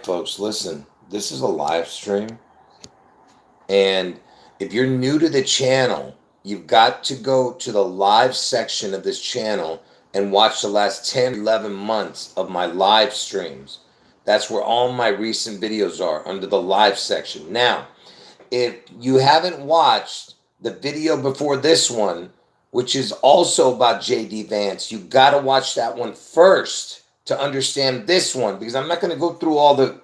folks, listen, this is a live stream. And if you're new to the channel, you've got to go to the live section of this channel and watch the last 10, 11 months of my live streams. That's where all my recent videos are, under the live section. Now, if you haven't watched the video before this one, which is also about JD Vance, you got to watch that one first to understand this one, because I'm not going to go through all the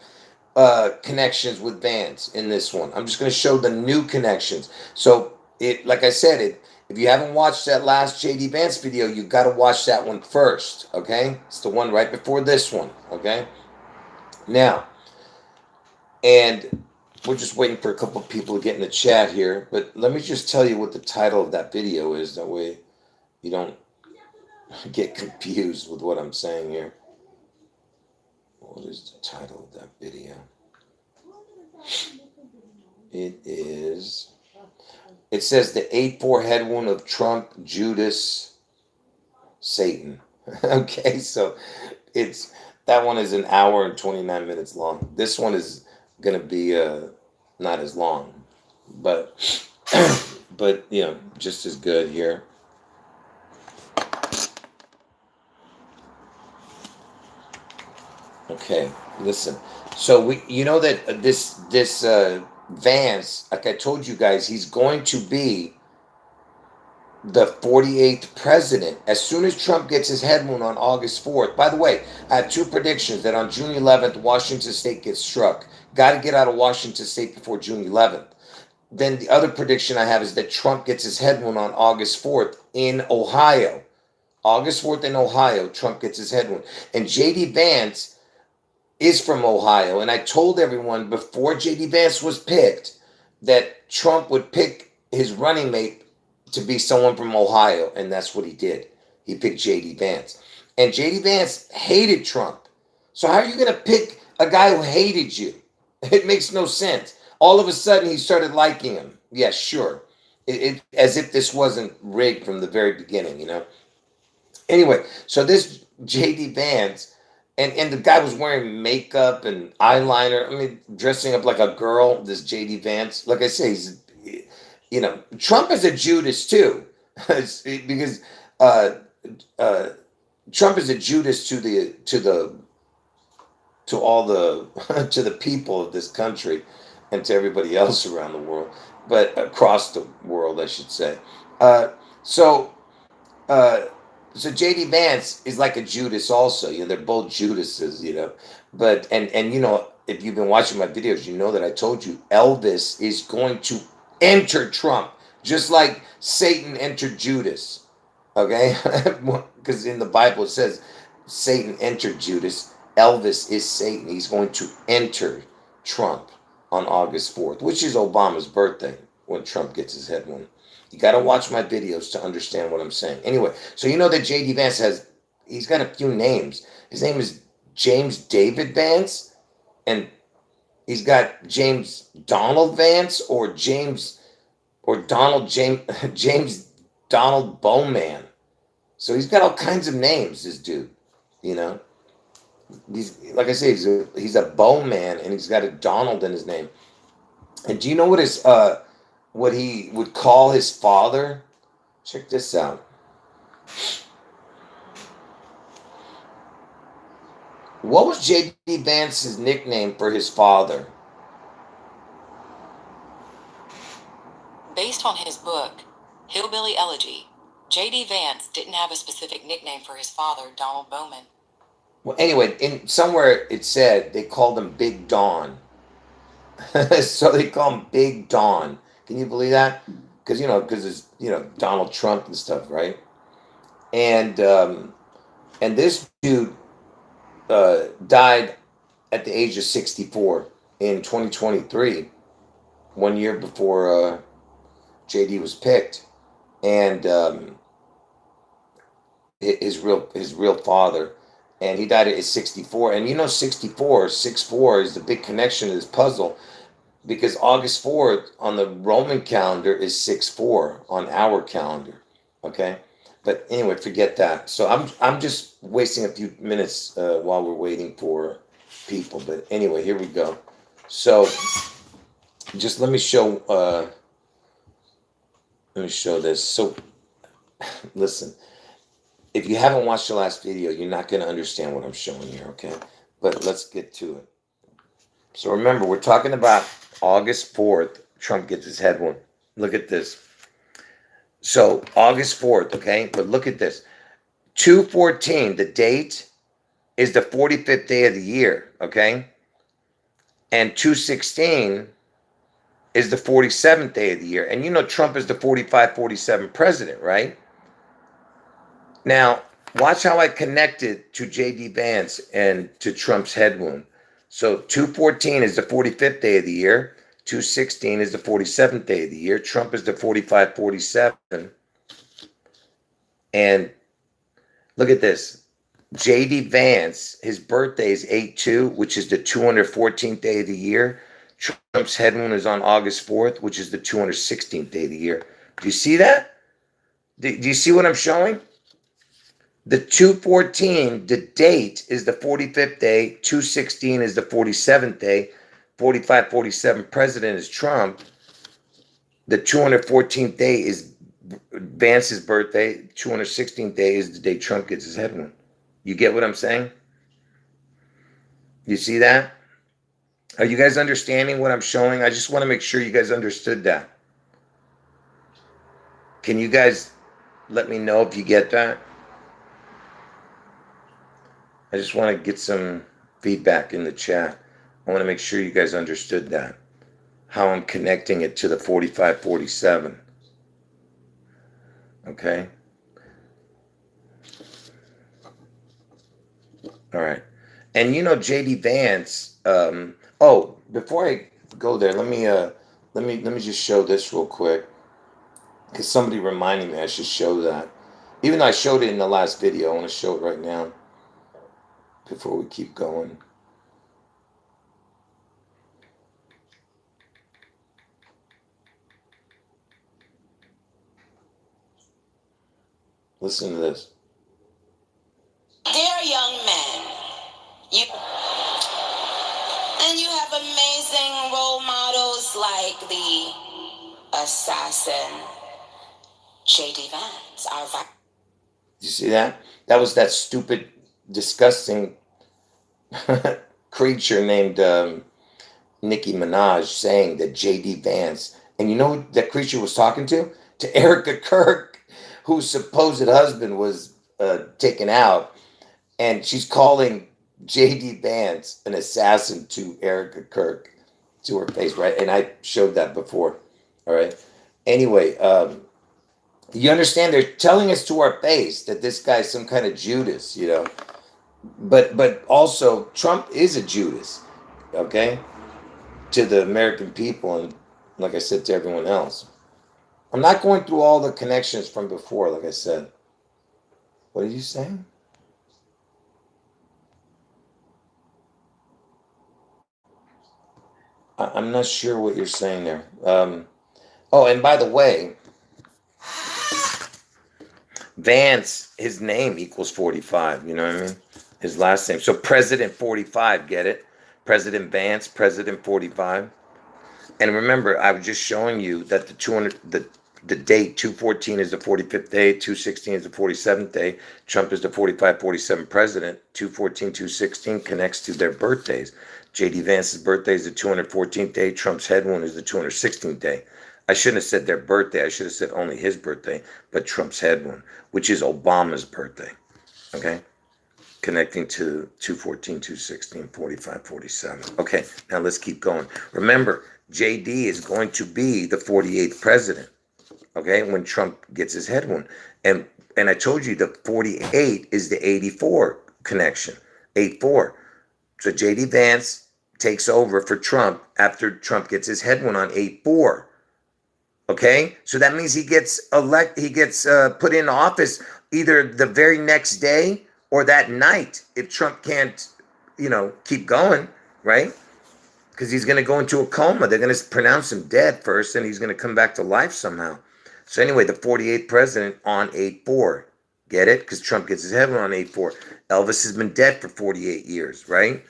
connections with Vance in this one. I'm just going to show the new connections. So it, like I said, if you haven't watched that last JD Vance video, you got to watch that one first. Okay, it's the one right before this one. Okay, now, and we're just waiting for a couple of people to get in the chat here. But let me just tell you what the title of that video is. That way, you don't get confused with what I'm saying here. What is the title of that video? It says the 8-4 head wound of Trump, Judas, Satan. Okay, so that one is an hour and 29 minutes long. This one is going to be not as long, but but just as good here. Okay, listen. So you know that this Vance, like I told you guys, he's going to be the 48th president as soon as Trump gets his head wound on August 4th. By the way, I have two predictions that on June 11th, Washington State gets struck. Got to get out of Washington State before June 11th. Then the other prediction I have is that Trump gets his head wound on August 4th in Ohio. August 4th in Ohio, Trump gets his head wound. And J.D. Vance is from Ohio. And I told everyone before J.D. Vance was picked that Trump would pick his running mate to be someone from Ohio, and that's what he did. He picked J.D. Vance. And J.D. Vance hated Trump. So how are you going to pick a guy who hated you? It makes no sense. All of a sudden, he started liking him. Yeah, sure. As if this wasn't rigged from the very beginning. Anyway, so this J.D. Vance, and the guy was wearing makeup and eyeliner. I mean, dressing up like a girl, this J.D. Vance. Like I say, Trump is a Judas too, because uh, uh, Trump is a Judas to all the to the people of this country and to everybody else around the world, but across the world, I should say. Uh, so uh, so JD Vance is like a Judas also. They're both Judases. But and if you've been watching my videos, you know that I told you Elvis is going to enter Trump, just like Satan entered Judas. Okay? Because in the Bible it says Satan entered Judas. Elvis is Satan. He's going to enter Trump on August 4th, which is Obama's birthday when Trump gets his head wound. You got to watch my videos to understand what I'm saying. Anyway, so you know that J.D. Vance he's got a few names. His name is James David Vance, and he's got James Donald Vance or Donald James Donald Bowman. So he's got all kinds of names, this dude. You know, he's like I say, he's a Bowman, and he's got a Donald in his name. And do you know what he would call his father? Check this out. What was J.D. Vance's nickname for his father? Based on his book, Hillbilly Elegy, J.D. Vance didn't have a specific nickname for his father, Donald Bowman. Well, anyway, somewhere it said they called him Big Don. So they call him Big Don. Can you believe that? Because it's Donald Trump and stuff, right? And this dude died at the age of 64 in 2023, 1 year before JD was picked, and his real father, and he died at 64. And 64 is the big connection to this puzzle, because August 4th on the Roman calendar is 6-4 on our calendar. Okay. But anyway, forget that. So I'm just wasting a few minutes while we're waiting for people. But anyway, here we go. So just let me show this. So listen, if you haven't watched the last video, you're not going to understand what I'm showing here, okay? But let's get to it. So remember, we're talking about August 4th, Trump gets his head wound. Look at this. So August 4th, okay? But look at this. 2/14, the date is the 45th day of the year, okay? And 2/16 is the 47th day of the year. And you know Trump is the 45-47 president, right? Now, watch how I connected to J.D. Vance and to Trump's head wound. So 2/14 is the 45th day of the year. 2/16 is the 47th day of the year. Trump is the 45-47. And look at this. J.D. Vance, his birthday is 8/2, which is the 214th day of the year. Trump's head wound is on August 4th, which is the 216th day of the year. Do you see that? Do you see what I'm showing? The 2/14, the date is the 45th day. 2/16 is the 47th day. 45-47 president is Trump. The 214th day is Vance's birthday. 216th day is the day Trump gets his head wound. You get what I'm saying? You see that? Are you guys understanding what I'm showing? I just want to make sure you guys understood that. Can you guys let me know if you get that? I just want to get some feedback in the chat. I want to make sure you guys understood that. How I'm connecting it to the 45-47. Okay? All right. And you know J.D. Vance, before I go there, let me just show this real quick. Because somebody reminded me I should show that. Even though I showed it in the last video, I want to show it right now before we keep going. Listen to this. Dear young man, you have amazing role models like the assassin J.D. Vance. You see that? That was that stupid, disgusting creature named Nicki Minaj saying that J.D. Vance, and you know who that creature was talking to? To Erica Kirk, whose supposed husband was taken out, and she's calling J.D. Vance an assassin to Erica Kirk to her face, right? And I showed that before, all right? Anyway, you understand? They're telling us to our face that this guy's some kind of Judas, you know? But also, Trump is a Judas, okay? To the American people and, like I said, to everyone else. I'm not going through all the connections from before, like I said. What are you saying? I'm not sure what you're saying there. And by the way, Vance, his name equals 45. You know what I mean? His last name. So President 45, get it? President Vance, President 45. And remember, I was just showing you that the date 2/14 is the 45th day, 2/16 is the 47th day. Trump is the 45-47 president. 2/14, 2/16 connects to their birthdays. J.D. Vance's birthday is the 214th day. Trump's head wound is the 216th day. I shouldn't have said their birthday. I should have said only his birthday, but Trump's head wound, which is Obama's birthday. Okay? Connecting to 2/14, 2/16, 45-47. Okay, now let's keep going. Remember, JD is going to be the 48th president, okay, when Trump gets his head wound. And I told you the 48 is the 84 connection, 8-4. So JD Vance takes over for Trump after Trump gets his head wound on 8-4. Okay, so that means he gets put in office either the very next day or that night if Trump can't, keep going, right? Because he's going to go into a coma. They're going to pronounce him dead first, and he's going to come back to life somehow. So anyway, the 48th president on 8-4. Get it? Because Trump gets his head on 8-4. Elvis has been dead for 48 years, right?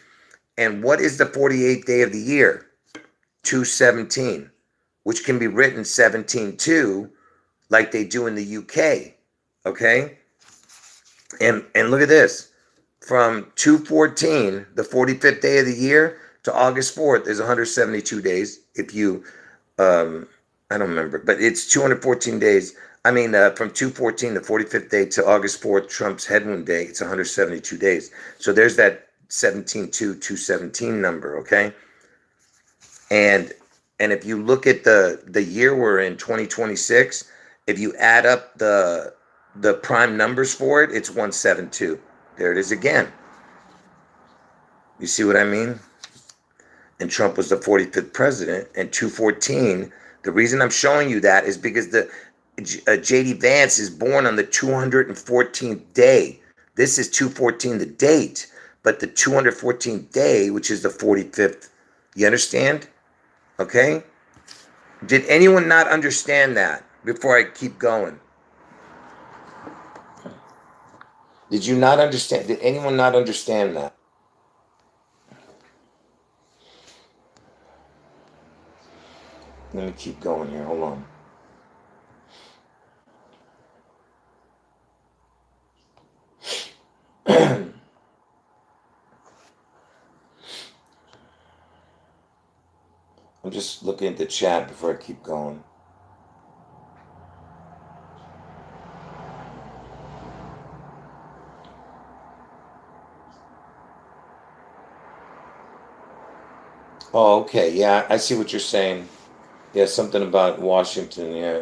And what is the 48th day of the year? 217, which can be written 17-2, like they do in the UK. Okay? And look at this. From 214, the 45th day of the year, to August 4th is 172 days. If you, I don't remember, but it's 214 days. I mean, from 214, the 45th day, to August 4th, Trump's headwind day, it's 172 days. So there's that 17-2-217 number, okay? And if you look at the year we're in, 2026, if you add up the prime numbers for it, it's 172. There it is again. You see what I mean? And Trump was the 45th president. And 214, the reason I'm showing you that is because the J.D. Vance is born on the 214th day. This is 214, the date, but the 214th day, which is the 45th. You understand? Okay? Did anyone not understand that before I keep going? Did you not understand? Did anyone not understand that? Let me keep going here. Hold on. I'm just looking at the chat before I keep going. Oh, okay. Yeah, I see what you're saying. Yeah, something about Washington. Yeah,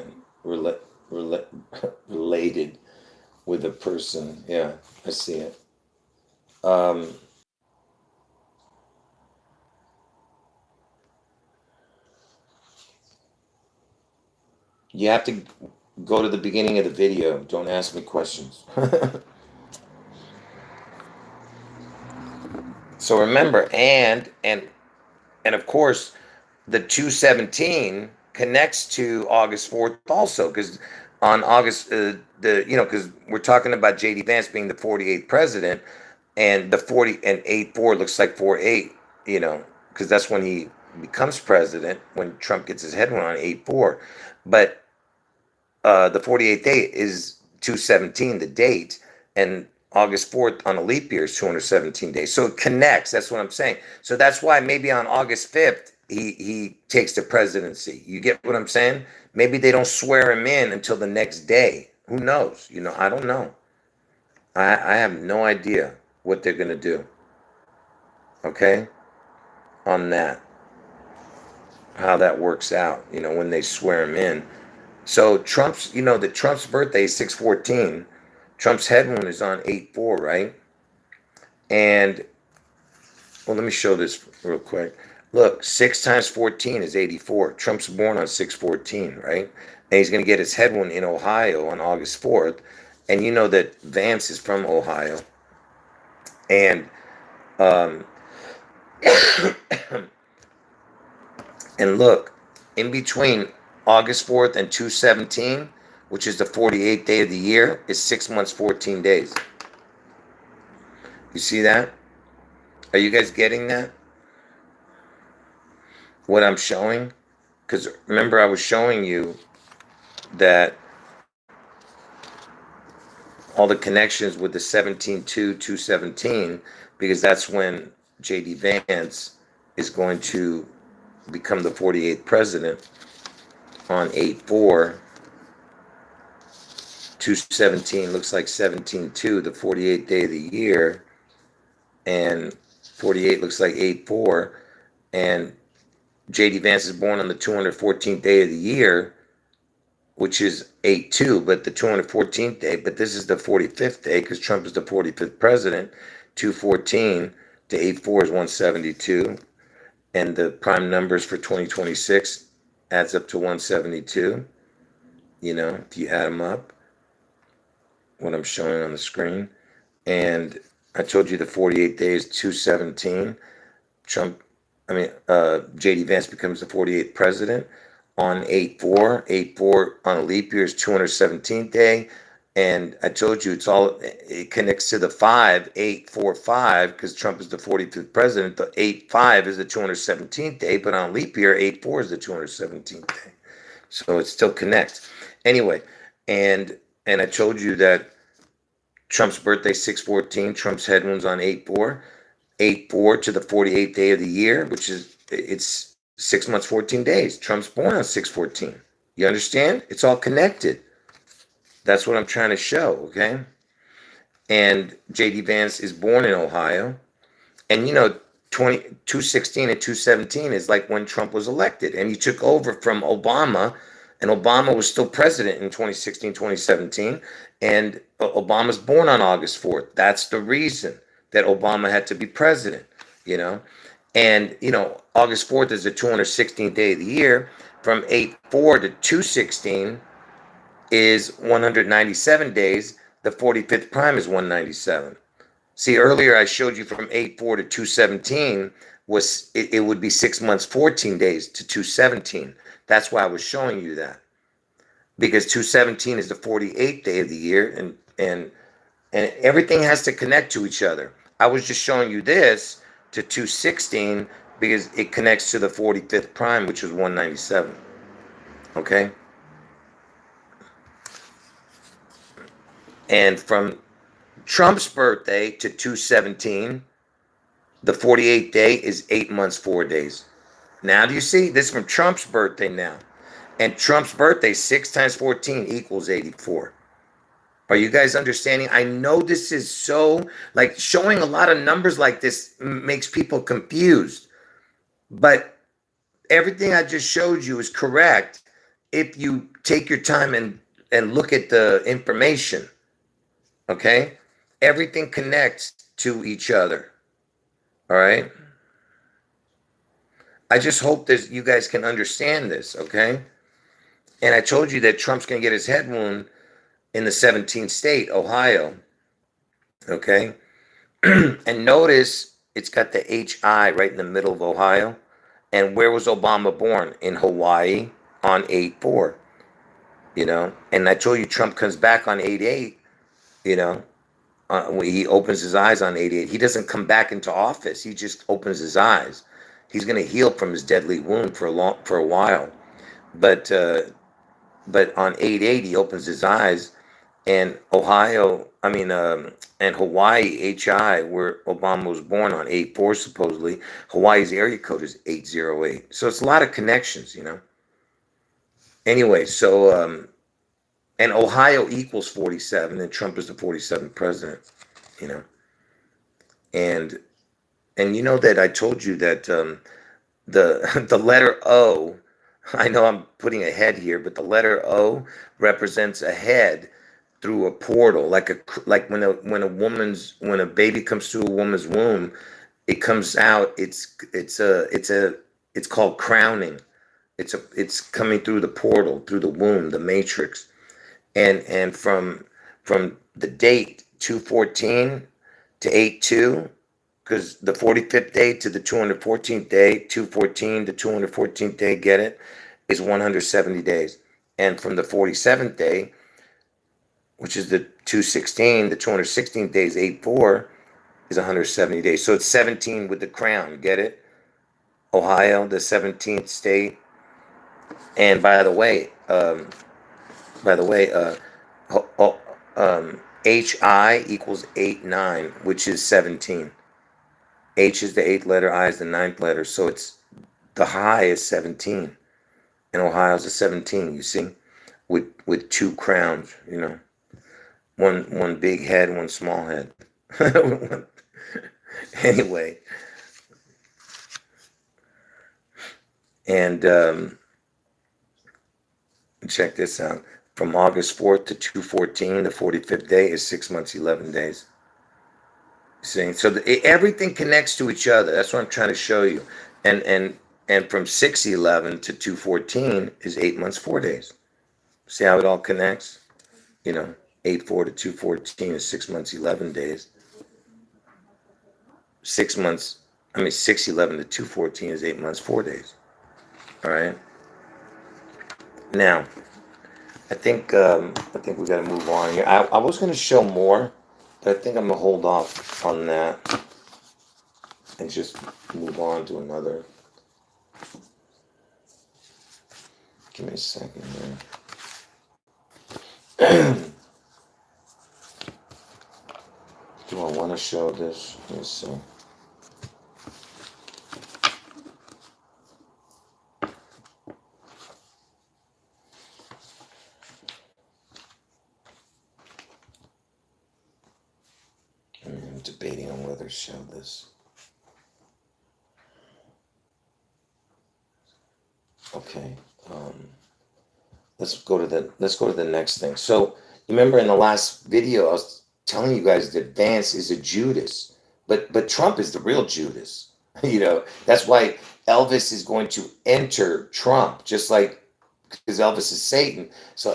related with a person. Yeah, I see it. Um, you have to go to the beginning of the video. Don't ask me questions. So remember, and of course, the 217 connects to August 4th also, because on August because we're talking about JD Vance being the 48th president, and the 40 and 8-4 looks like 4-8, because that's when he becomes president, when Trump gets his head on 8-4. But the 48th day is 217, the date, and August 4th on a leap year is 217 days. So it connects. That's what I'm saying. So that's why maybe on August 5th, he takes the presidency. You get what I'm saying? Maybe they don't swear him in until the next day. Who knows? I don't know. I have no idea what they're going to do. Okay? On that. How that works out, when they swear him in. So Trump's birthday is 6/14. Trump's head wound is on 8/4, right? And well, let me show this real quick. Look, 6 times 14 is 84. Trump's born on 6/14, right? And he's going to get his head wound in Ohio on August 4th. And you know that Vance is from Ohio. And um, and look, in between August 4th and 217, which is the 48th day of the year, is 6 months, 14 days. You see that? Are you guys getting that? What I'm showing? Because remember, I was showing you that all the connections with the 17-2-217, because that's when J.D. Vance is going to become the 48th president on 8/4. 217 looks like 17-2, the 48th day of the year, and 48 looks like 8/4, and J.D. Vance is born on the 214th day of the year, which is 8/2, but the 214th day, but this is the 45th day because Trump is the 45th president. 214 to 8/4 is 172, and the prime numbers for 2026 adds up to 172, if you add them up, what I'm showing on the screen. And I told you the 48 days, 217. J.D. Vance becomes the 48th president on 8/4. 8/4 on a leap year is 217th day. And I told you it connects to the 5845 because Trump is the 45th president. The 85 is the 217th day, but on leap year, 84 is the 217th day. So it still connects. Anyway, and and I told you that Trump's birthday 6/14. Trump's head wound's on 8/4. 8/4 to the 48th day of the year, which is it's 6 months, 14 days. Trump's born on 6/14. You understand? It's all connected. That's what I'm trying to show, okay? And JD Vance is born in Ohio. And 216 and 217 is like when Trump was elected and he took over from Obama, and Obama was still president in 2016, 2017. And Obama's born on August 4th. That's the reason that Obama had to be president, you know. And, August 4th is the 216th day of the year. From 8/4 to 216 is 197 days. The 45th prime is 197. See, earlier I showed you from 8/4 to 217 it would be 6 months, 14 days to 217. That's why I was showing you that. Because 217 is the 48th day of the year, and everything has to connect to each other. I was just showing you this to 216 because it connects to the 45th prime, which was 197. Okay? And from Trump's birthday to 217, the 48th day is 8 months, 4 days. Now, do you see? This is from Trump's birthday now. And Trump's birthday, 6 times 14 equals 84. Are you guys understanding? I know this is so, like, showing a lot of numbers like this makes people confused. But everything I just showed you is correct if you take your time and look at the information. Okay? Everything connects to each other. All right? I just hope that you guys can understand this, okay? And I told you that Trump's going to get his head wound in the 17th state, Ohio, okay? And notice it's got the HI right in the middle of Ohio. And where was Obama born? In Hawaii on 8/4, And I told you Trump comes back on 8/8, when he opens his eyes on 8/8. He doesn't come back into office. He just opens his eyes. He's going to heal from his deadly wound for a while. But on 8/8 he opens his eyes, and and Hawaii, HI, where Obama was born on 8/4 supposedly, Hawaii's area code is 808. So it's a lot of connections, Anyway, so and Ohio equals 47, and Trump is the 47th president, you know. And you know that I told you that the the letter O, I know I'm putting a head here, but the letter O represents a head through a portal, like when a baby comes through a woman's womb, it comes out. It's called crowning. It's coming through the portal, through the womb, the matrix, and from the date 214 to 82, because the 45th day to the 214th day, 214 to 214th day, get it, is 170 days. And from the 47th day, which is the 216, the 216th day is 8/4, is 170 days. So it's 17 with the crown, get it? Ohio, the 17th state. And by the way, HI equals 8/9, which is 17. H is the 8th letter, I is the 9th letter. So it's the high is 17. And Ohio's a 17, you see? With two crowns, One big head, one small head. Anyway. And check this out. From August 4th to 214, the 45th day is 6 months, 11 days. See, so everything connects to each other. That's what I'm trying to show you. And from 6/11 to 214 is 8 months, 4 days. See how it all connects? 8/4 to 214 is 6 months, 11 days. 6/11 to 214 is 8 months, 4 days. All right. Now, I think we got to move on here. I was going to show more, but I think I'm going to hold off on that and just move on to another. Give me a second here. Do I want to show this? Let me see. I'm debating on whether to show this. Okay. Let's go to the next thing. So you remember in the last video I was telling you guys that Vance is a Judas, but Trump is the real Judas. That's why Elvis is going to enter Trump, just like because Elvis is Satan. So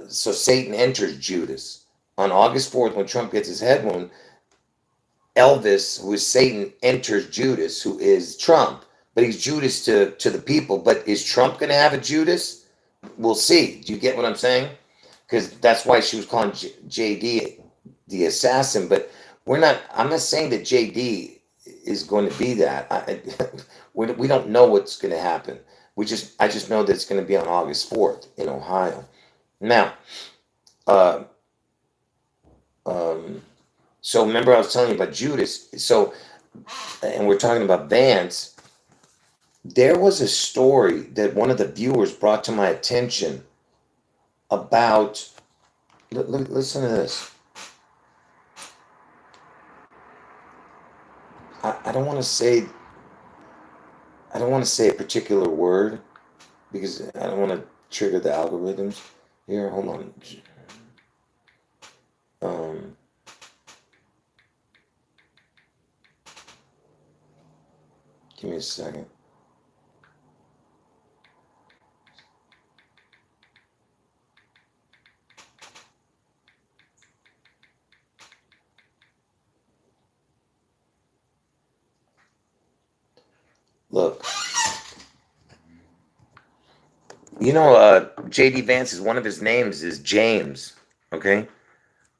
Satan enters Judas on August 4th when Trump gets his head wound. Elvis, who is Satan, enters Judas, who is Trump, but he's Judas to the people. But is Trump going to have a Judas? We'll see. Do you get what I'm saying? Because that's why she was calling JD the assassin. But I'm not saying that JD is going to be that. We don't know what's going to happen. I just know that it's going to be on August 4th in Ohio. Now, so remember I was telling you about Judas. So, and we're talking about Vance. There was a story that one of the viewers brought to my attention about. Listen to this. I don't want to say. I don't want to say a particular word because I don't want to trigger the algorithms. Here, hold on. Give me a second. Look, J.D. Vance is one of his names is James. Okay,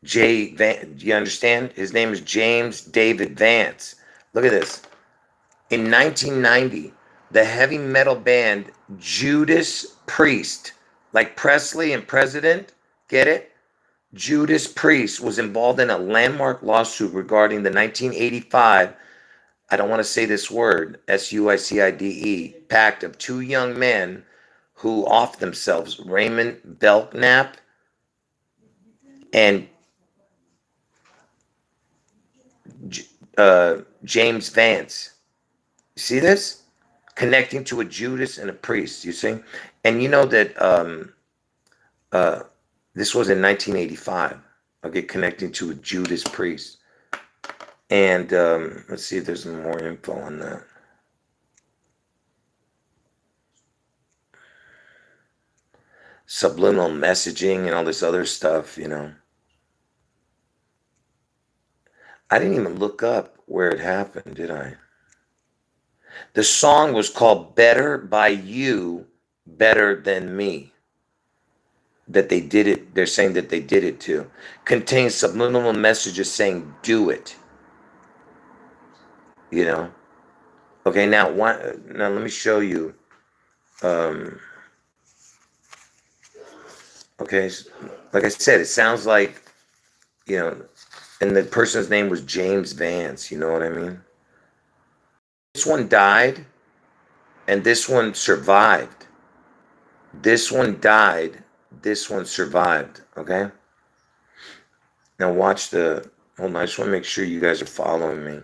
do you understand? His name is James David Vance. Look at this. In 1990, the heavy metal band Judas Priest, like Presley and President, get it? Judas Priest was involved in a landmark lawsuit regarding the 1985, I don't want to say this word, SUICIDE, pact of two young men who off themselves, Raymond Belknap and James Vance. You see this? Connecting to a Judas and a priest, you see? And you know that this was in 1985. Okay, connecting to a Judas priest. And let's see if there's more info on that. Subliminal messaging and all this other stuff, I didn't even look up where it happened, did I? The song was called Better by You, Better Than Me. That they did it, they're saying that they did it too. Contains subliminal messages saying, do it. Okay, now let me show you. Okay, like I said, it sounds like, and the person's name was James Vance, you know what I mean? This one died, and this one survived. This one died, this one survived, okay? Now watch hold on, I just want to make sure you guys are following me.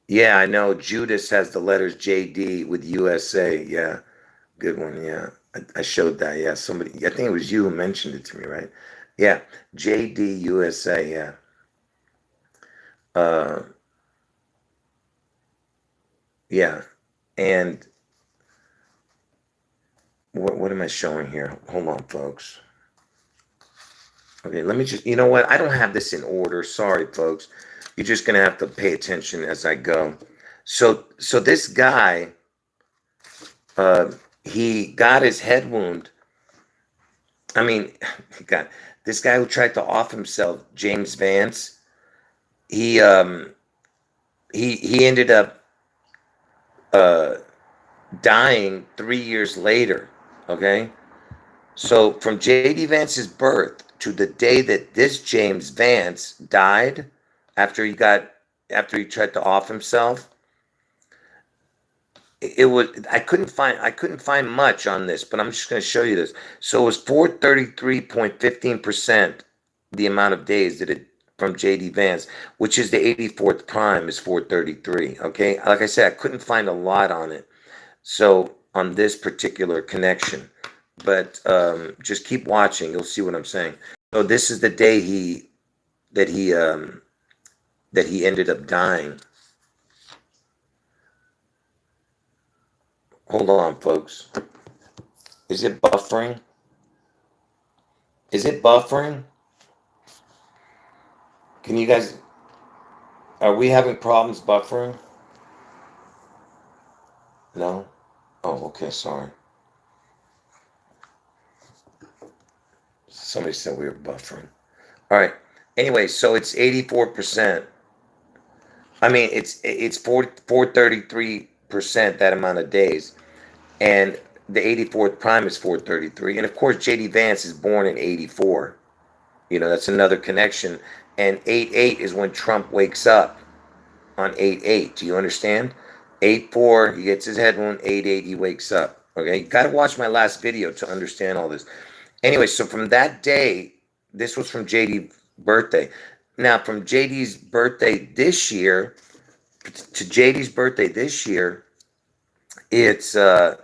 Yeah, I know, Judas has the letters JD with USA, yeah, good one, yeah. I showed that, yeah, somebody, I think it was you who mentioned it to me, right? Yeah, JD USA, yeah. Yeah, and what am I showing here? Hold on, folks. Okay, let me just, you know what? I don't have this in order. Sorry, folks. You're just going to have to pay attention as I go. So this guy, he got his head wound. I mean, he got this guy who tried to off himself, James Vance. He he ended up uh, dying 3 years later. Okay, so from J.D. Vance's birth to the day that this James Vance died, after he got after he tried to off himself, it was I couldn't find much on this, but I'm just going to show you this. So it was 433.15% the amount of days that it from JD Vance, which is the 84th prime is 433. Okay, like I said, I couldn't find a lot on it. So on this particular connection, but just keep watching. You'll see what I'm saying. So this is the day that he that he ended up dying. Hold on, folks. Is it buffering? Is it buffering? Can you guys, are we having problems buffering? No? Oh, okay, sorry. Somebody said we were buffering. All right. Anyway, so it's 84%. I mean, it's 433% that amount of days. And the 84th prime is 433. And of course, JD Vance is born in 84. That's another connection. And 88 is when Trump wakes up on 8-8. Do you understand? 8-4, he gets his head wound. 8-8, he wakes up. Okay, you got to watch my last video to understand all this. Anyway, so from that day, this was from JD's birthday. Now, from JD's birthday this year to JD's birthday this year, it's it's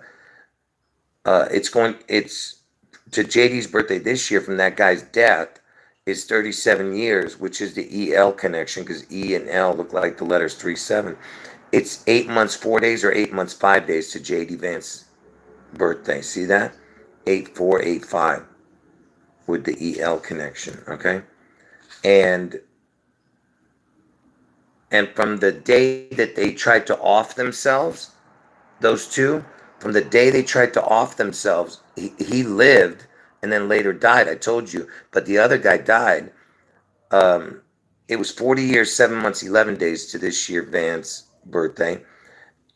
to JD's birthday this year from that guy's death is 37 years, which is the EL connection, because E and L look like the letters 3-7. It's 8 months 4 days or 8 months 5 days to JD Vance's birthday. See that? 8-4-8-5 with the EL connection. Okay, and from the day that they tried to off themselves, those two, from the day they tried to off themselves, he lived and then later died. I told you, but the other guy died. Um, it was 40 years, 7 months, 11 days to this year Vance birthday.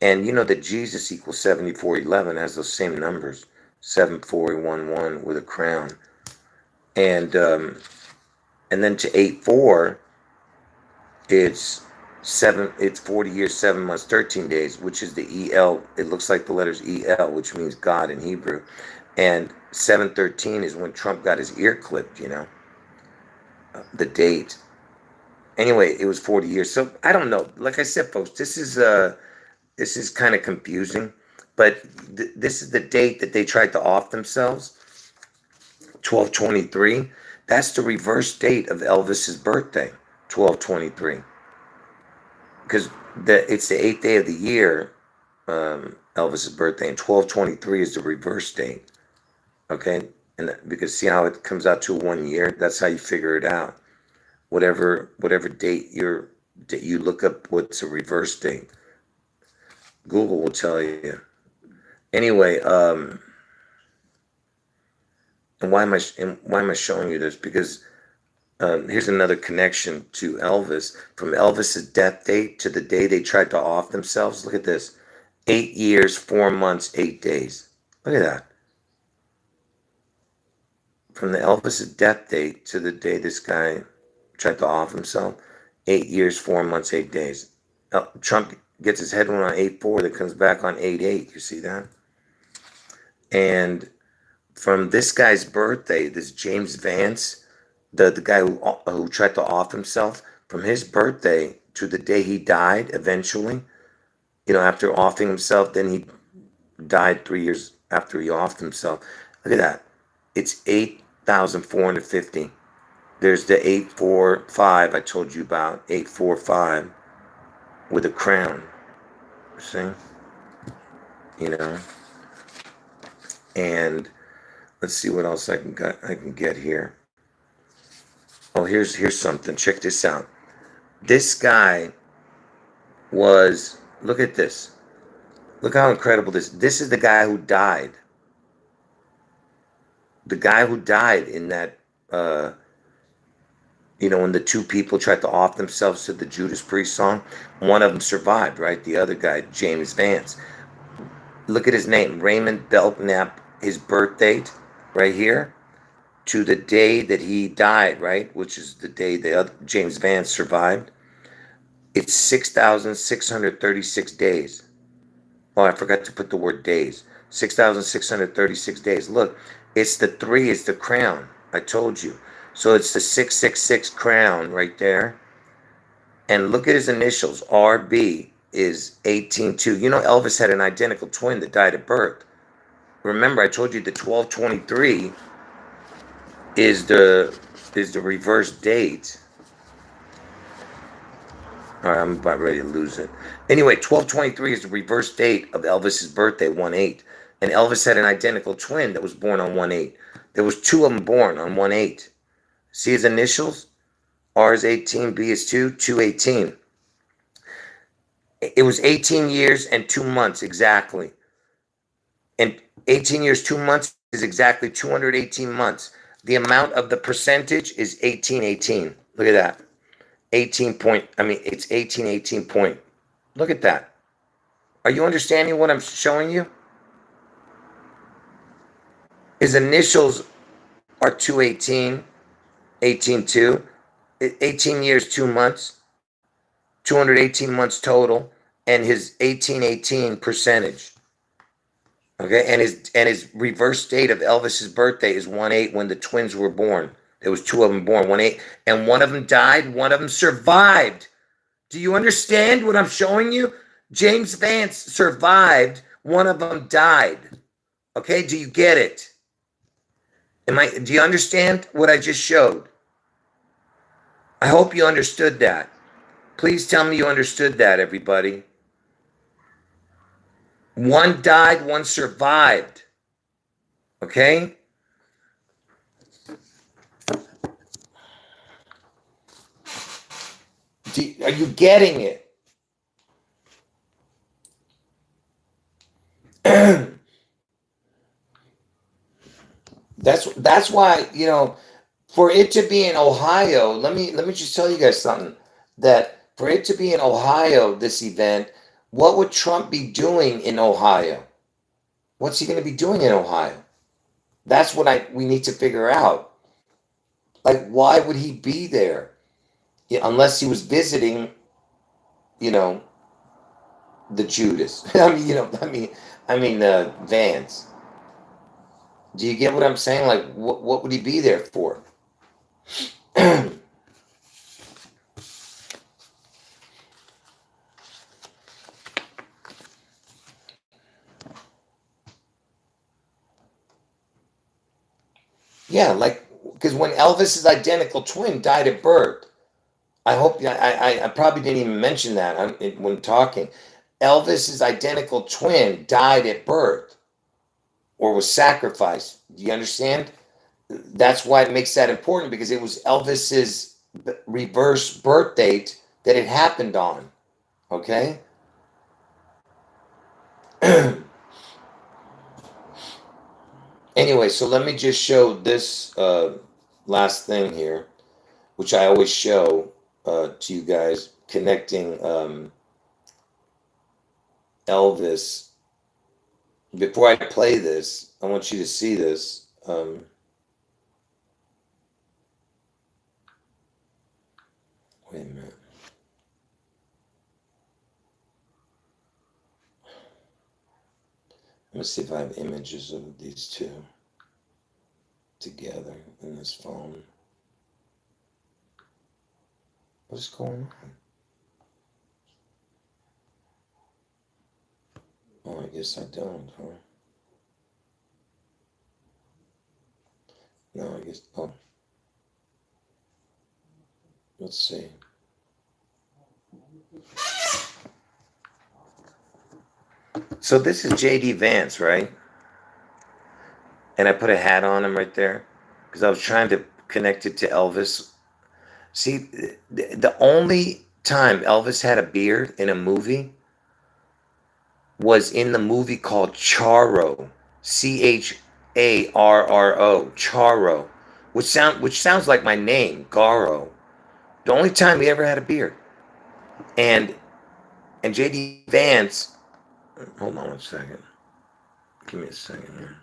And you know that Jesus equals 7411 has those same numbers, 7411 with a crown. And then to 8-4, it's 40 years, 7 months, 13 days, which is the EL. It looks like the letters EL, which means God in Hebrew. And 713 is when Trump got his ear clipped, the date. Anyway, it was 40 years. So I don't know. Like I said, folks, this is kind of confusing, but this is the date that they tried to off themselves, 12/23. That's the reverse date of Elvis's birthday, 12/23, because it's the 8th day of the year, Elvis's birthday, and 12/23 is the reverse date. Okay, and because see how it comes out to 1 year. That's how you figure it out. Whatever date you look up what's a reverse date. Google will tell you. Anyway, and why am I showing you this? Because here's another connection to Elvis. From Elvis's death date to the day they tried to off themselves. Look at this: 8 years, 4 months, 8 days. Look at that. From the Elvis's death date to the day this guy tried to off himself, 8 years, 4 months, 8 days. Trump gets his head wound on 8-4, that comes back on 8-8. You see that? And from this guy's birthday, this James Vance, the guy who tried to off himself, from his birthday to the day he died eventually, after offing himself, then he died 3 years after he offed himself. Look at that. It's 8,450. There's the 845 I told you about, 845 with a crown. See? And let's see what else I can get here. Oh, here's something. Check this out. This guy was, look at this. Look how incredible this is the guy who died. The guy who died in that, uh, when the two people tried to off themselves to the Judas Priest song, one of them survived, right? The other guy, James Vance. Look at his name, Raymond Belknap, his birth date, right here, to the day that he died, right? Which is the day the other, James Vance survived. It's 6,636 days. Oh, I forgot to put the word days. 6,636 days. Look, it's the three, it's the crown. I told you. So it's the 666 crown right there. And look at his initials. RB is 18-2. You know, Elvis had an identical twin that died at birth. Remember, I told you the 1223 is the reverse date. All right, I'm about ready to lose it. Anyway, 1223 is the reverse date of Elvis's birthday, 1/8. And Elvis had an identical twin that was born on 1/8. There was two of them born on 1/8. See his initials? R is 18, B is 2, 218. It was 18 years and 2 months exactly. And 18 years, 2 months is exactly 218 months. The amount of the percentage is 1818. Look at that. 18 point, it's 1818 point. Look at that. Are you understanding what I'm showing you? His initials are 218, 18-2, 18 years, 2 months, 218 months total, and his 1818 percentage. Okay, and his reverse date of Elvis's birthday is 1/8 when the twins were born. There was two of them born, 1/8, and one of them died, one of them survived. Do you understand what I'm showing you? James Vance survived, one of them died. Okay, do you get it? Do you understand what I just showed? I hope you understood that. Please tell me you understood that, everybody. One died, one survived. Okay? Are you getting it? That's why, for it to be in Ohio, let me just tell you guys something. That for it to be in Ohio, this event, what would Trump be doing in Ohio? What's he going to be doing in Ohio? That's what we need to figure out. Like, why would he be there? Yeah, unless he was visiting, you know, the Judas. Vance. Do you get what I'm saying? Like, what would he be there for? Yeah, like, because when Elvis's identical twin died at birth, I hope I probably didn't even mention that when talking. Elvis's identical twin died at birth or was sacrificed. Do you understand? That's why it makes that important, because it was Elvis's reverse birth date that it happened on. Okay? Anyway, so let me just show this last thing here, which I always show to you guys, connecting Elvis. Before I play this, I want you to see this. Wait a minute. Let me see if I have images of these two together in this phone. What's going on? Oh, I guess I don't, huh? No, I guess. Oh. Let's see. So this is JD Vance, right? And I put a hat on him right there because I was trying to connect it to Elvis. See, the only time Elvis had a beard in a movie was in the movie called Charro, Charro, Charro, which sounds like my name, Garo. The only time he ever had a beard, and JD Vance. Hold on 1 second. Give me a second here.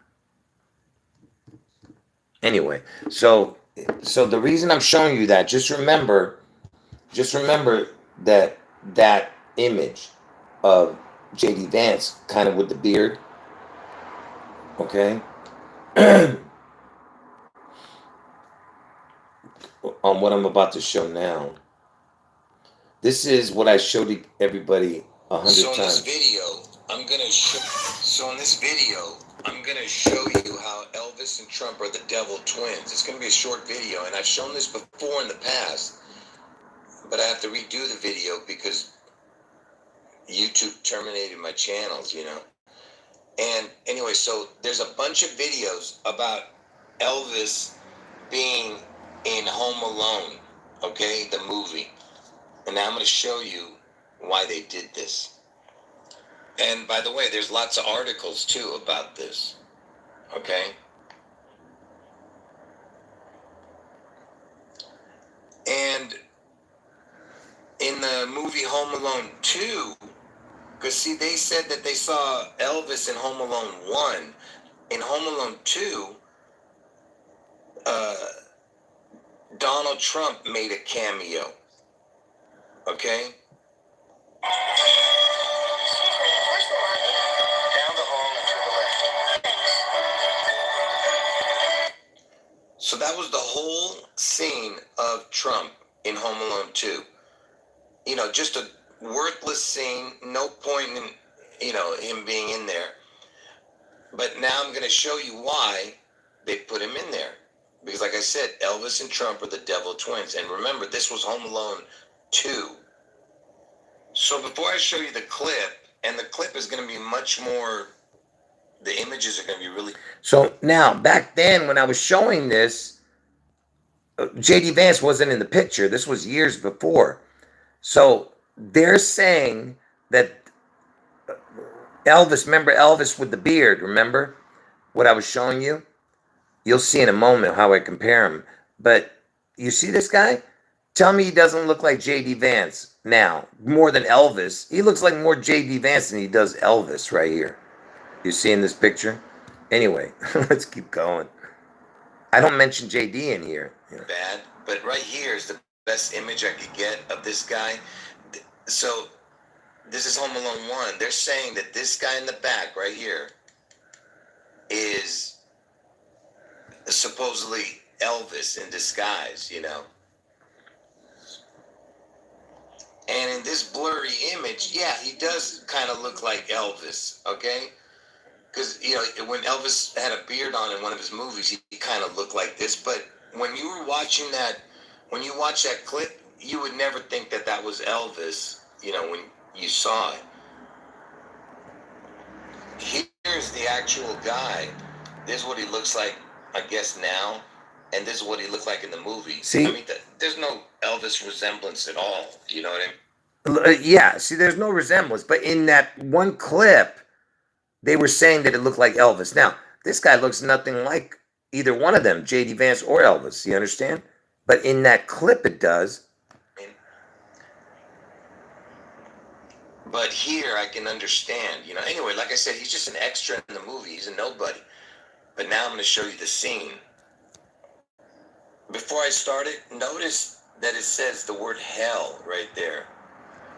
Anyway, so the reason I'm showing you that, just remember that that image of JD Vance, kind of with the beard, okay? On what I'm about to show now. This is what I showed everybody 100 times. So in this video, I'm gonna show you how Elvis and Trump are the devil twins. It's gonna be a short video, and I've shown this before in the past, but I have to redo the video because YouTube terminated my channels, you know. And anyway, so there's a bunch of videos about Elvis being in Home Alone, okay, the movie. And now I'm going to show you why they did this. And by the way, there's lots of articles too about this, okay? And in the movie Home Alone 2, because see, they said that they saw Elvis in Home Alone 1. In Home Alone 2, Donald Trump made a cameo. Okay? So that was the whole scene of Trump in Home Alone 2. You know, just a worthless scene, no point in, you know, him being in there. But now I'm going to show you why they put him in there. Because like I said, Elvis and Trump are the devil twins. And remember, this was Home Alone 2. So before I show you the clip, and the clip is going to be much more, the images are going to be really... So now, back then when I was showing this, JD Vance wasn't in the picture. This was years before. So they're saying that Elvis, remember Elvis with the beard, remember what I was showing you? You'll see in a moment how I compare him. But you see this guy? Tell me he doesn't look like JD Vance now, more than Elvis. He looks like more JD Vance than he does Elvis right here. You see in this picture? Anyway, let's keep going. I don't mention JD in here. Bad, but right here is the best image I could get of this guy. So this is Home Alone 1. They're saying that this guy in the back right here is supposedly Elvis in disguise, you know. And in this blurry image, yeah, he does kind of look like Elvis, okay? Because, you know, when Elvis had a beard on in one of his movies, he kind of looked like this. But when you were watching that, when you watch that clip, you would never think that that was Elvis, you know, when you saw it. Here's the actual guy. This is what he looks like, I guess, now. And this is what he looked like in the movie. See? I mean, there's no Elvis resemblance at all. You know what I mean? Yeah, see, there's no resemblance. But in that one clip, they were saying that it looked like Elvis. Now, this guy looks nothing like either one of them, J.D. Vance or Elvis. You understand? But in that clip, it does. But here, I can understand. You know, anyway, like I said, he's just an extra in the movie. He's a nobody. But now I'm going to show you the scene. Before I start it, notice that it says the word hell right there.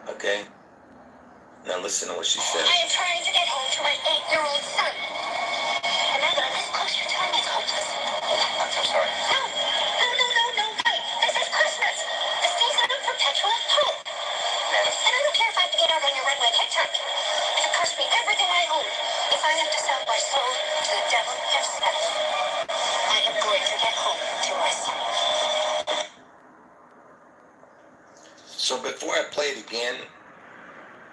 Okay? Now listen to what she said. I am trying to get home to my 8-year-old son. And now that I'm this close, you're telling me it's hopeless. I'm so sorry. No. Wait. This is Christmas. The season of perpetual hope. And I don't care if I have to get out on your runway 10 times. If it costs me everything I own. If I have to sell my soul to the devil himself. I am going to get home to my son. So before I play it again,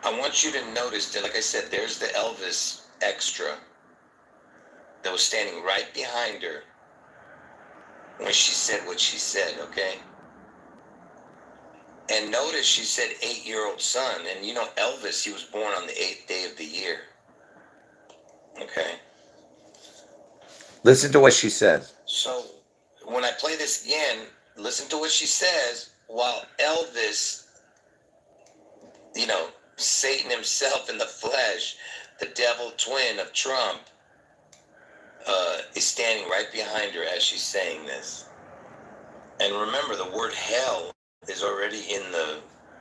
I want you to notice that, like I said, there's the Elvis extra that was standing right behind her when she said what she said, okay? And notice she said 8-year-old son. And you know, Elvis, he was born on the 8th day of the year. Okay. Listen to what she says. So when I play this again, listen to what she says while Elvis, you know, Satan himself in the flesh, the devil twin of Trump, is standing right behind her as she's saying this. And remember, the word hell is already in the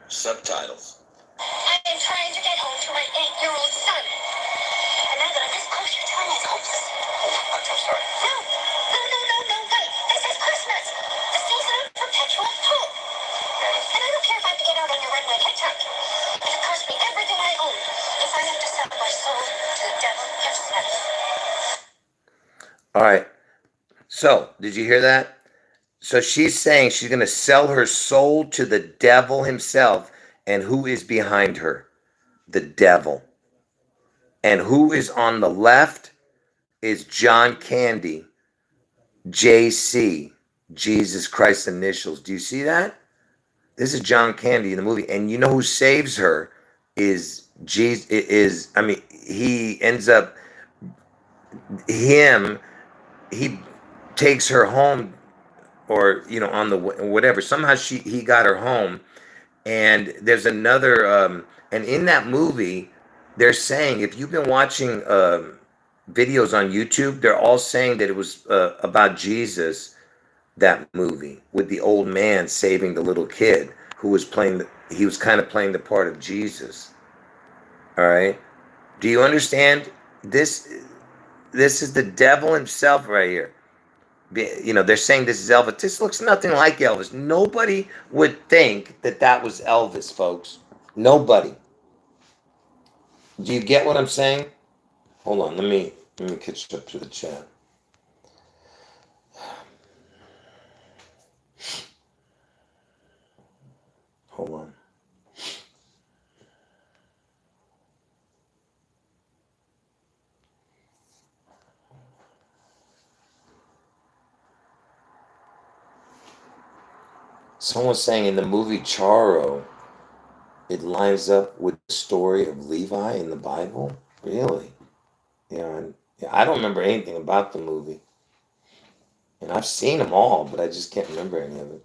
subtitles. I am trying to get home to my 8-year-old son. And now that I'm this close, you're telling me it's hopeless. I'm sorry. No, wait. This is Christmas. The season of perpetual hope. And I don't care if I have to get out on your runway TikTok. It cost me everything I own if I have to sell my soul to the devil himself. All right. So, did you hear that? So she's saying she's going to sell her soul to the devil himself. And who is behind her? The devil. And who is on the left is John Candy, JC, Jesus Christ initials. Do you see that? This is John Candy in the movie. And you know who saves her is Jesus. He ends up, he takes her home, or on the whatever, somehow he got her home. And there's another and in that movie they're saying, if you've been watching videos on YouTube, they're all saying that it was about Jesus, that movie with the old man saving the little kid who was he was kind of playing the part of Jesus. All right, do you understand? This is the devil himself right here. They're saying this is Elvis. This looks nothing like Elvis. Nobody would think that that was Elvis, folks. Nobody. Do you get what I'm saying? Hold on, let me catch up to the chat. Hold on. Someone's saying in the movie Charo, it lines up with the story of Levi in the Bible. Really? Yeah, I don't remember anything about the movie. And I've seen them all, but I just can't remember any of it.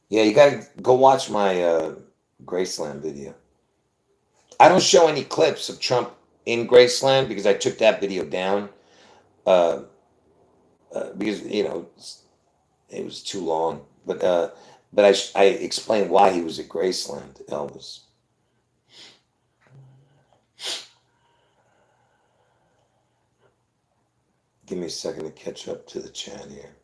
Yeah, you gotta go watch my Graceland video. I don't show any clips of Trump in Graceland because I took that video down. Uh, because it was too long. But I explained why he was at Graceland, Elvis. Give me a second to catch up to the chat here.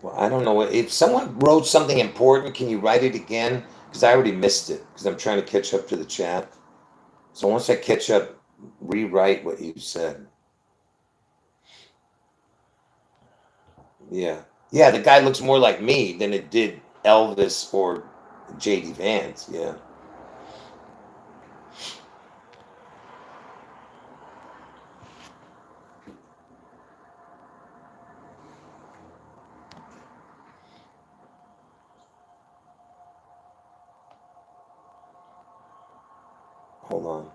Well, I don't know. If someone wrote something important, can you write it again? Because I already missed it because I'm trying to catch up to the chat. So once I catch up, rewrite what you said. Yeah. Yeah, the guy looks more like me than it did Elvis or J.D. Vance. Yeah. Hold on.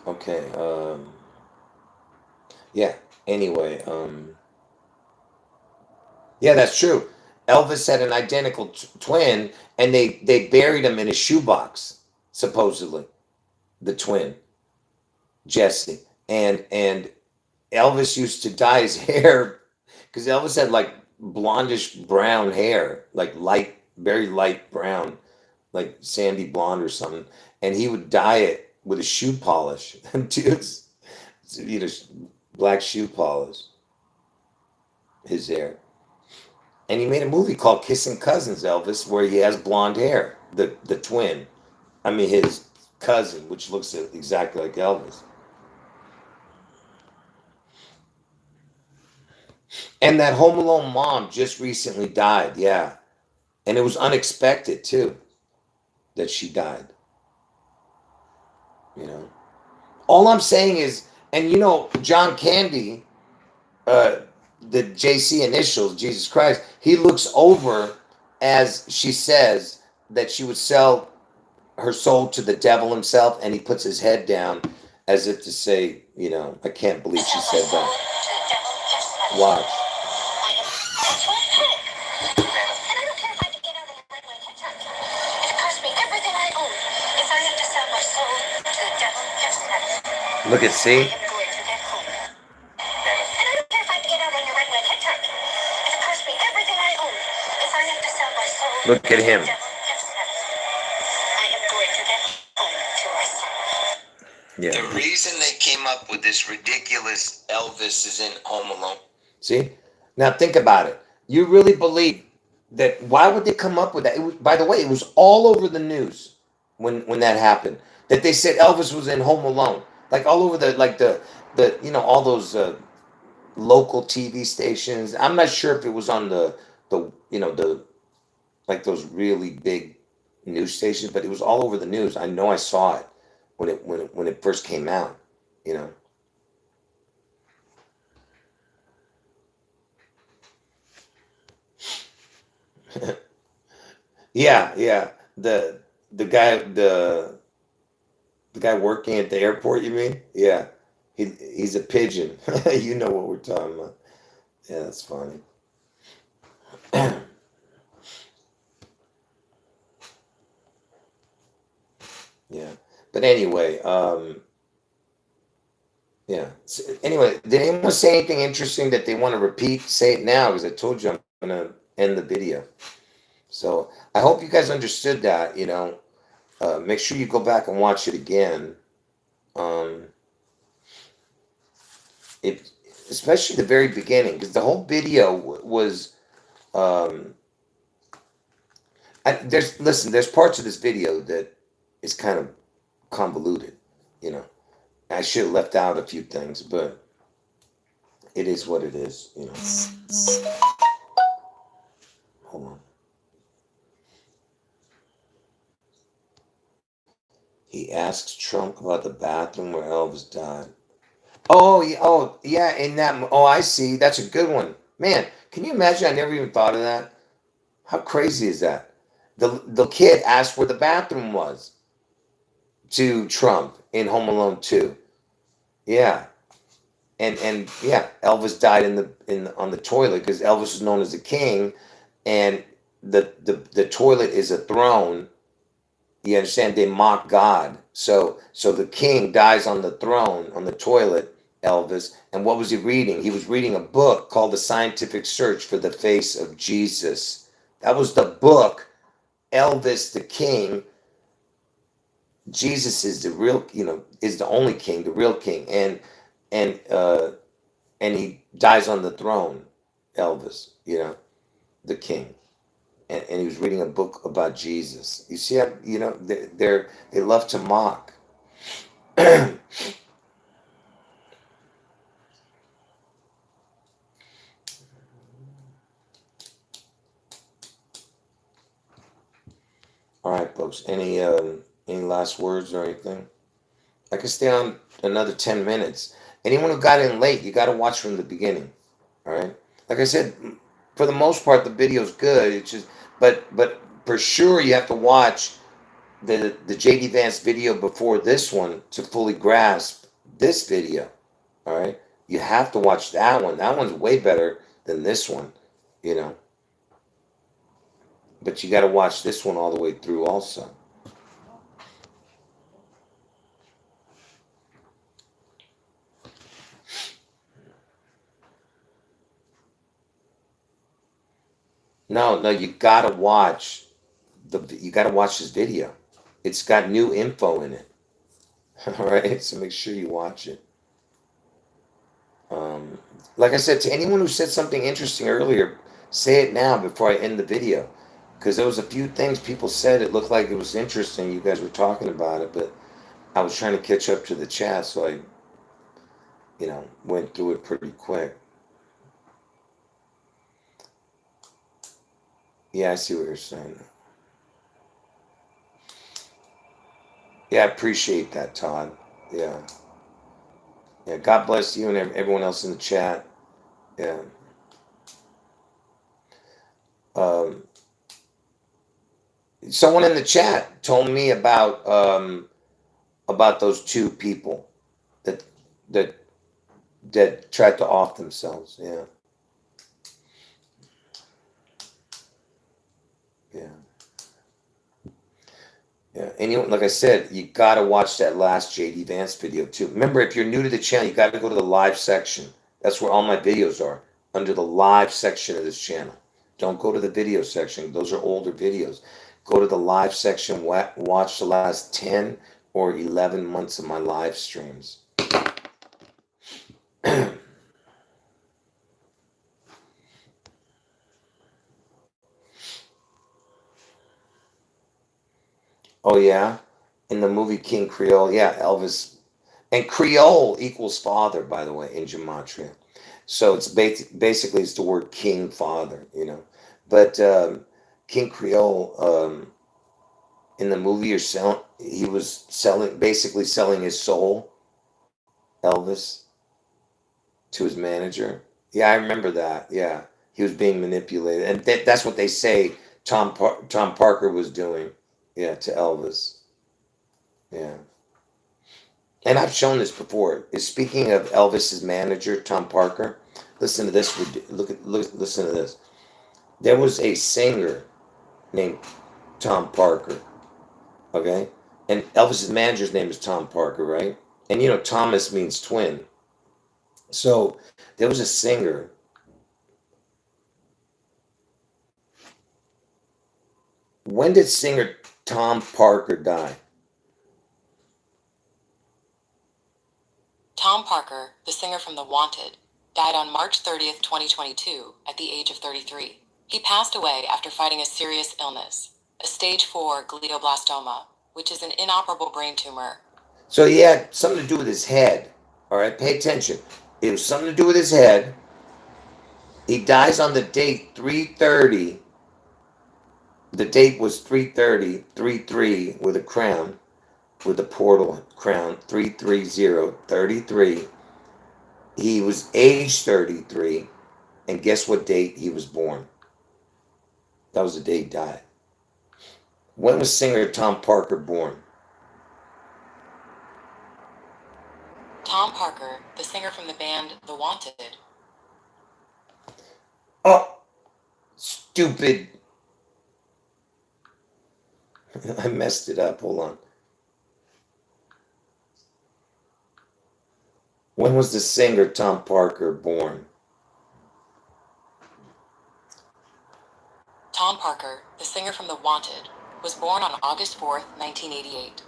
Okay. Yeah. Anyway, yeah, that's true. Elvis had an identical twin, and they buried him in a shoebox, supposedly, the twin, Jesse. And Elvis used to dye his hair because Elvis had like blondish brown hair, like light, very light brown, like sandy blonde or something. And he would dye it with a shoe polish, dudes, black shoe polish, his hair. And he made a movie called Kissing Cousins, Elvis, where he has blonde hair, the twin. I mean, his cousin, which looks exactly like Elvis. And that Home Alone mom just recently died. Yeah. And it was unexpected too that she died, you know. All I'm saying is, and you know, John Candy, uh, the JC initials, Jesus Christ, he looks over as she says that she would sell her soul to the devil himself, and he puts his head down as if to say, you know, I can't believe she said that. Watch. Look at see. Look at him. Yeah. The reason they came up with this ridiculous Elvis is in Home Alone. See? Now think about it. You really believe that why would they come up with that? It was, by the way, it was all over the news when that happened. That they said Elvis was in Home Alone. Like all over the you know all those local TV stations. I'm not sure if it was on the you know the like those really big news stations, but it was all over the news. I know I saw it when it first came out, you know. Yeah, yeah. The guy the guy working at the airport, you mean? Yeah. He's a pigeon. You know what we're talking about. Yeah, that's funny. Yeah. But anyway, yeah. So anyway, did anyone say anything interesting that they want to repeat? Say it now because I told you I'm gonna end the video. So I hope you guys understood that. You know, make sure you go back and watch it again. Um, it, especially the very beginning, because the whole video was. Um, there's listen. There's parts of this video that is kind of convoluted. You know, I should have left out a few things, but it is what it is. You know. Hold on. He asks Trump about the bathroom where Elvis died. Oh yeah, in that. Oh, I see. That's a good one, man. Can you imagine? I never even thought of that. How crazy is that? The kid asked where the bathroom was to Trump in Home Alone 2. Yeah, and yeah, Elvis died on the toilet because Elvis was known as the king, and the toilet is a throne. You understand? They mock God. So the king dies on the throne, on the toilet, Elvis. And what was he reading? He was reading a book called The Scientific Search for the Face of Jesus. That was the book. Elvis the king. Jesus is the real, you know, is the only king, the real king. And and he dies on the throne, Elvis, you know, the king. And he was reading a book about Jesus. You see how, you know, they love to mock. All right, folks. Any last words or anything? I could stay on another 10 minutes. Anyone who got in late, you got to watch from the beginning. All right. Like I said, for the most part, the video's good. It's just, but for sure, you have to watch the JD Vance video before this one to fully grasp this video. All right. You have to watch that one. That one's way better than this one. You know. But you got to watch this one all the way through also. No, no, you got to watch you got to watch this video. It's got new info in it. All right, so make sure you watch it. Um, like I said, to anyone who said something interesting earlier, say it now before I end the video, because there was a few things people said. It looked like it was interesting. You guys were talking about it, but I was trying to catch up to the chat, so I, you know, went through it pretty quick. Yeah, I see what you're saying. Yeah, I appreciate that, Todd. Yeah. Yeah. God bless you and everyone else in the chat. Yeah. Um, Someone in the chat told me about those two people that that that tried to off themselves. Yeah. Yeah. Yeah. Anyone, like I said, you gotta watch that last JD Vance video too. Remember, if you're new to the channel, you gotta go to the live section. That's where all my videos are, under the live section of this channel. Don't go to the video section. Those are older videos. Go to the live section. Watch the last 10 or 11 months of my live streams. Oh yeah, in the movie King Creole, yeah, Elvis, and Creole equals father, by the way, in gematria. So it's basically it's the word king father, you know. But King Creole, in the movie, he was basically selling his soul, Elvis, to his manager. Yeah, I remember that. Yeah, he was being manipulated, and that's what they say Tom Parker was doing. Yeah, to Elvis. Yeah. And I've shown this before. Is speaking of Elvis's manager, Tom Parker. Listen to this. Listen to this. There was a singer named Tom Parker. Okay, and Elvis's manager's name is Tom Parker, right? And you know, Thomas means twin. So there was a singer. When did singer Tom Parker die? Tom Parker, the singer from The Wanted, died on March 30th, 2022, at the age of 33. He passed away after fighting a serious illness, a stage 4 glioblastoma, which is an inoperable brain tumor. So he had something to do with his head. All right, pay attention. It was something to do with his head. He dies on the date 3:30. The date was 3:30, 3-3 with a crown, with a portal crown, 33033. He was age 33, and guess what date he was born? That was the day he died. When was singer Tom Parker born? Tom Parker, the singer from the band The Wanted. Oh, stupid. I messed it up. Hold on. When was the singer Tom Parker born? Tom Parker, the singer from The Wanted, was born on August 4th, 1988.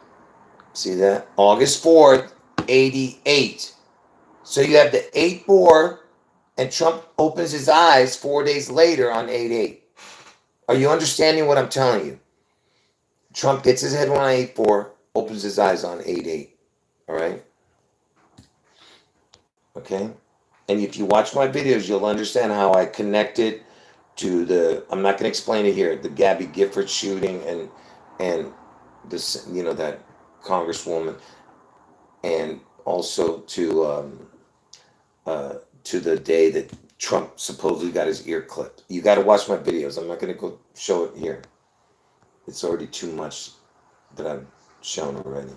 See that? August 4th, 88. So you have the 8-4, and Trump opens his eyes 4 days later on 8-8. Are you understanding what I'm telling you? Trump gets his head on 8-4, opens his eyes on 8-8. All right? Okay? And if you watch my videos, you'll understand how I connected to I'm not going to explain it here, the Gabby Gifford shooting and this, you know, that congresswoman, and also to the day that Trump supposedly got his ear clipped. You got to watch my videos. I'm not going to go show it here. It's already too much that I've shown already.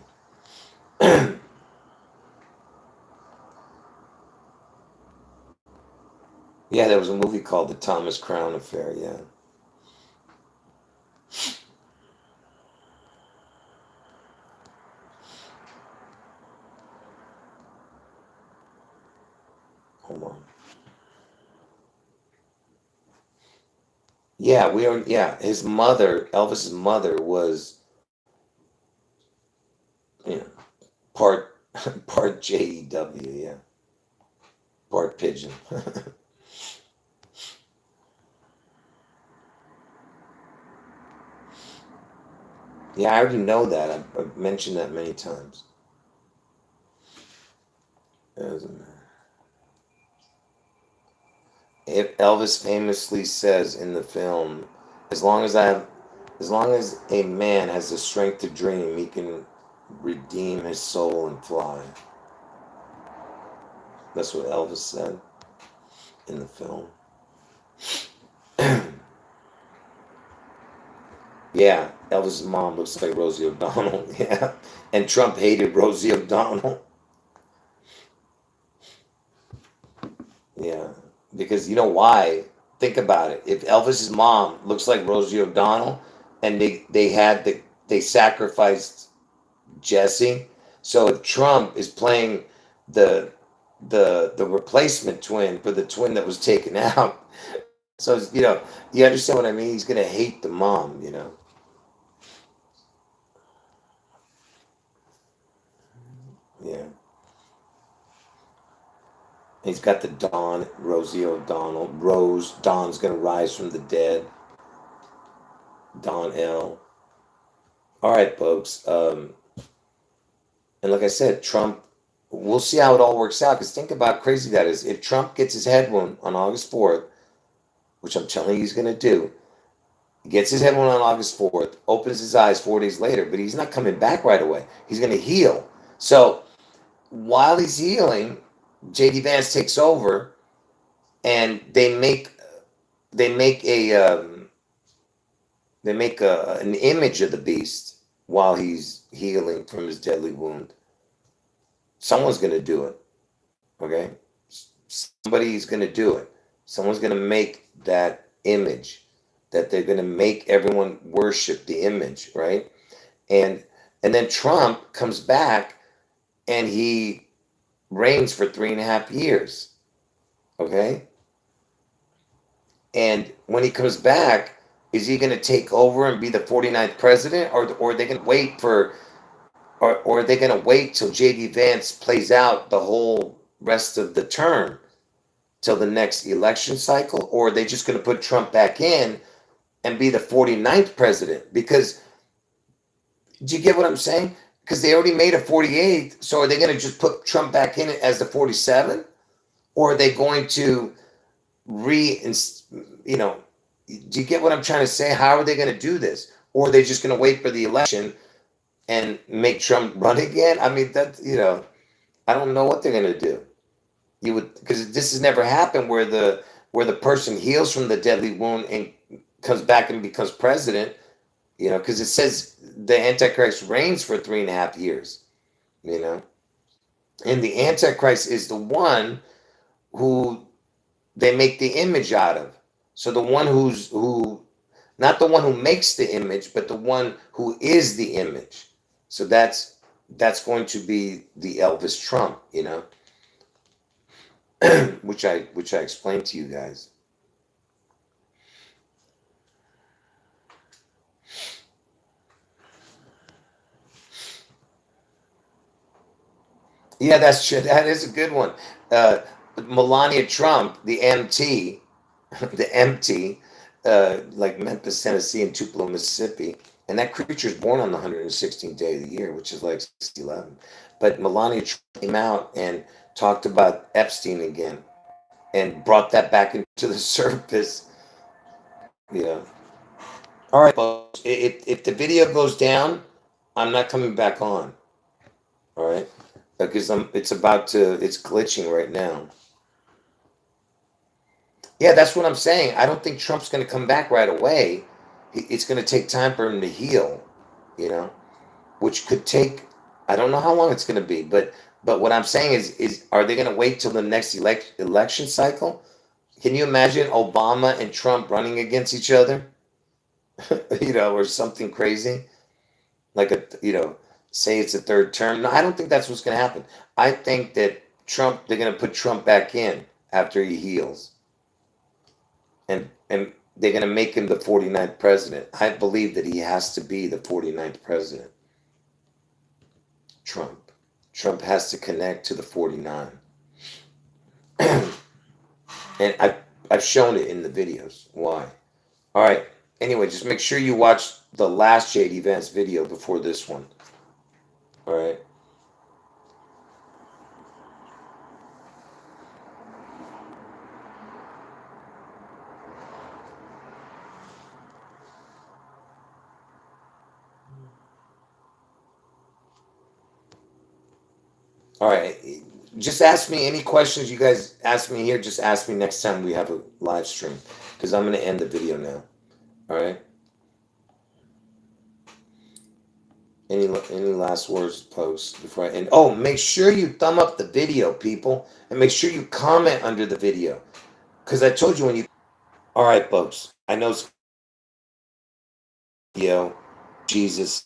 Yeah, there was a movie called The Thomas Crown Affair. Yeah. Hold on. Yeah, we are. Yeah, his mother, Elvis's mother, was, you know, part part JEW. Yeah, part pigeon. Yeah, I already know that. I've mentioned that many times. If Elvis famously says in the film, As long as a man has the strength to dream, he can redeem his soul and fly. That's what Elvis said in the film. Yeah, Elvis's mom looks like Rosie O'Donnell. Yeah, and Trump hated Rosie O'Donnell. Yeah, because you know why? Think about it. If Elvis's mom looks like Rosie O'Donnell, and they sacrificed Jesse, so if Trump is playing the the replacement twin for the twin that was taken out, so you understand what I mean? He's gonna hate the mom. Yeah. He's got the Dawn, Rosie O'Donnell. Dawn's gonna rise from the dead. Dawn L. All right, folks. And like I said, Trump. We'll see how it all works out. Because think about how crazy that is. If Trump gets his head wound on August 4th, which I'm telling you he's gonna do, gets his head wound on August 4th, opens his eyes 4 days later, but he's not coming back right away. He's gonna heal. So while he's healing, JD Vance takes over, and they make a an image of the beast while he's healing from his deadly wound. Someone's going to do it. Okay, somebody's going to do it. Someone's going to make that image. That they're going to make everyone worship the image, right? And and then Trump comes back and he reigns for 3.5 years. Okay, and when he comes back, is he going to take over and be the 49th president, or are they going to wait for or are they going to wait till JD Vance plays out the whole rest of the term till the next election cycle? Or are they just going to put Trump back in and be the 49th president? Because, do you get what I'm saying? Because they already made a 48th. So are they going to just put Trump back in as the 47th? Or are they going to re, you know, do you get what I'm trying to say? How are they going to do this? Or are they just going to wait for the election and make Trump run again? I mean, I don't know what they're gonna do. You would, because this has never happened where the person heals from the deadly wound and comes back and becomes president. Because it says the Antichrist reigns for 3.5 years. You know, and the Antichrist is the one who they make the image out of. So the one who not the one who makes the image, but the one who is the image. So that's going to be the Elvis Trump. Which I explained to you guys. Yeah, that's true. That is a good one. Uh, Melania Trump, the MT, the MT, like Memphis, Tennessee, and Tupelo, Mississippi, and that creature is born on the 116th day of the year, which is like 611. But Melania Trump came out and talked about Epstein again and brought that back into the surface. You know. All right, folks. If the video goes down, I'm not coming back on. All right, because it's glitching right now. Yeah, that's what I'm saying. I don't think Trump's going to come back right away. It's going to take time for him to heal, you know, which could take. I don't know how long it's going to be, but what I'm saying is are they going to wait till the next election cycle? Can you imagine Obama and Trump running against each other, or something crazy like say it's a third term? No, I don't think that's what's going to happen. I think that they're going to put Trump back in after he heals, and they're going to make him the 49th president. I believe that he has to be the 49th president. Trump. Trump has to connect to the 49. And I've shown it in the videos. Why? All right. Anyway, just make sure you watch the last JD Vance video before this one. All right. All right. Just ask me any questions you guys ask me here. Just ask me next time we have a live stream, because I'm going to end the video now. All right. Any last words, post before I end? Oh, make sure you thumb up the video, people, and make sure you comment under the video, because I told you when you. All right, folks. I know it's video. Jesus.